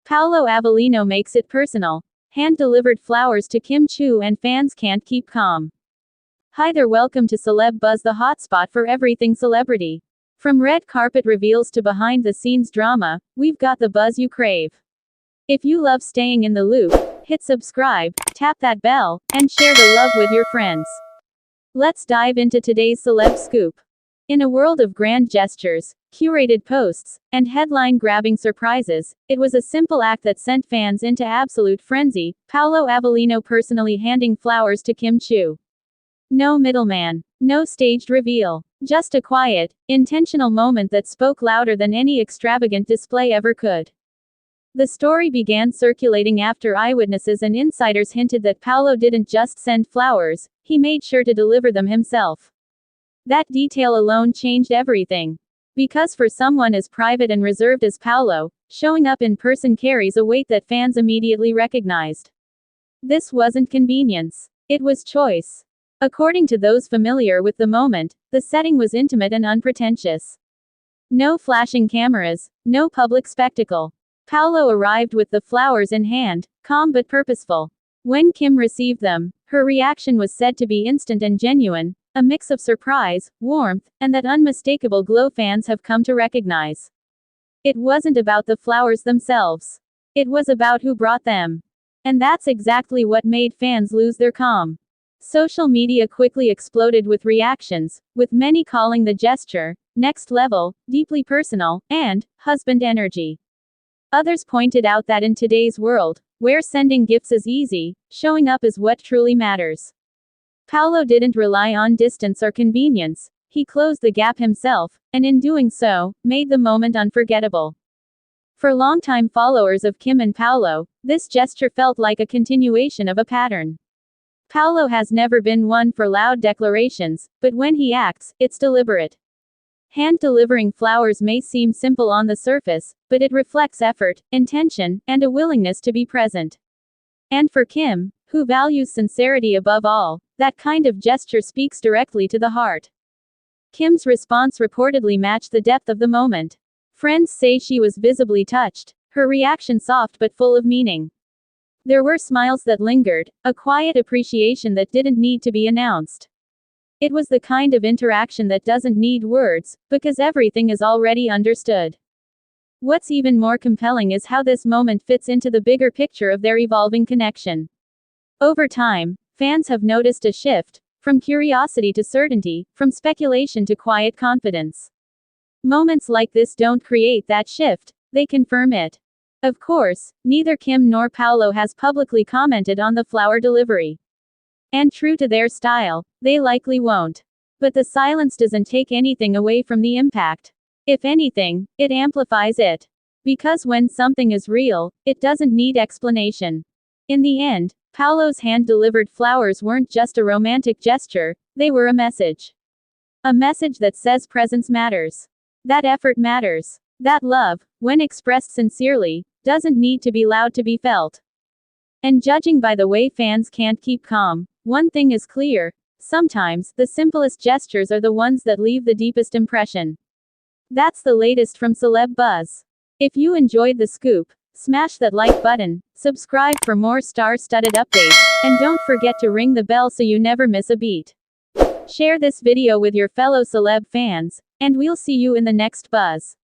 Paulo Avelino makes it personal. Hand-delivered flowers to Kim Chiu and fans can't keep calm. Hi there, welcome to Celeb Buzz, the hotspot for everything celebrity. From red carpet reveals to behind-the-scenes drama, we've got the buzz you crave. If you love staying in the loop, hit subscribe, tap that bell, and share the love with your friends. Let's dive into today's celeb scoop. In a world of grand gestures, curated posts, and headline-grabbing surprises, it was a simple act that sent fans into absolute frenzy: Paulo Avelino personally handing flowers to Kim Chiu. No middleman, no staged reveal, just a quiet, intentional moment that spoke louder than any extravagant display ever could. The story began circulating after eyewitnesses and insiders hinted that Paulo didn't just send flowers, he made sure to deliver them himself. That detail alone changed everything. Because for someone as private and reserved as Paulo, showing up in person carries a weight that fans immediately recognized. This wasn't convenience. It was choice. According to those familiar with the moment, the setting was intimate and unpretentious. No flashing cameras, no public spectacle. Paulo arrived with the flowers in hand, calm but purposeful. When Kim received them, her reaction was said to be instant and genuine, a mix of surprise, warmth, and that unmistakable glow fans have come to recognize. It wasn't about the flowers themselves. It was about who brought them. And that's exactly what made fans lose their calm. Social media quickly exploded with reactions, with many calling the gesture next level, deeply personal, and husband energy. Others pointed out that in today's world, where sending gifts is easy, showing up is what truly matters. Paulo didn't rely on distance or convenience, he closed the gap himself, and in doing so, made the moment unforgettable. For longtime followers of Kim and Paulo, this gesture felt like a continuation of a pattern. Paulo has never been one for loud declarations, but when he acts, it's deliberate. Hand-delivering flowers may seem simple on the surface, but it reflects effort, intention, and a willingness to be present. And for Kim, who values sincerity above all, that kind of gesture speaks directly to the heart. Kim's response reportedly matched the depth of the moment. Friends say she was visibly touched, her reaction soft but full of meaning. There were smiles that lingered, a quiet appreciation that didn't need to be announced. It was the kind of interaction that doesn't need words, because everything is already understood. What's even more compelling is how this moment fits into the bigger picture of their evolving connection. Over time, fans have noticed a shift, from curiosity to certainty, from speculation to quiet confidence. Moments like this don't create that shift, they confirm it. Of course, neither Kim nor Paulo has publicly commented on the flower delivery. And true to their style, they likely won't. But the silence doesn't take anything away from the impact. If anything, it amplifies it. Because when something is real, it doesn't need explanation. In the end, Paulo's hand-delivered flowers weren't just a romantic gesture, they were a message. A message that says presence matters. That effort matters. That love, when expressed sincerely, doesn't need to be loud to be felt. And judging by the way fans can't keep calm, one thing is clear: sometimes, the simplest gestures are the ones that leave the deepest impression. That's the latest from Celeb Buzz. If you enjoyed the scoop, smash that like button, subscribe for more star-studded updates, and don't forget to ring the bell so you never miss a beat. Share this video with your fellow celeb fans, and we'll see you in the next buzz.